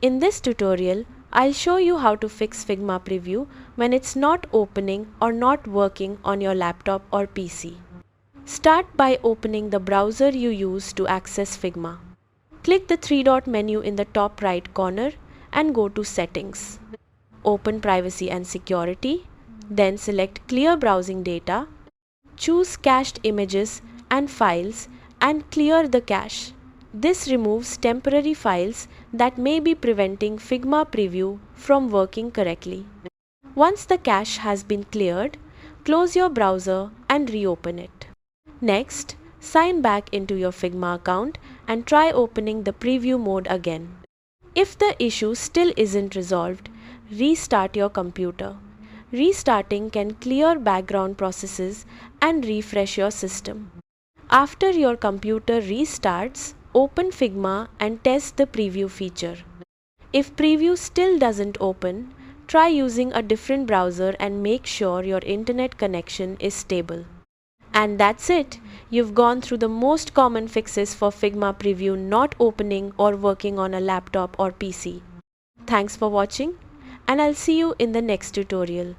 In this tutorial, I'll show you how to fix Figma Preview when it's not opening or not working on your laptop or PC. Start by opening the browser you use to access Figma. Click the three-dot menu in the top right corner and go to Settings. Open Privacy and Security, then select Clear Browsing Data. Choose Cached Images and Files and clear the cache. This removes temporary files that may be preventing Figma Preview from working correctly. Once the cache has been cleared, close your browser and reopen it. Next, sign back into your Figma account and try opening the preview mode again. If the issue still isn't resolved, restart your computer. Restarting can clear background processes and refresh your system. After your computer restarts, open Figma and test the preview feature. If preview still doesn't open, try using a different browser and make sure your internet connection is stable. And that's it! You've gone through the most common fixes for Figma Preview not opening or working on a laptop or PC. Thanks for watching, and I'll see you in the next tutorial.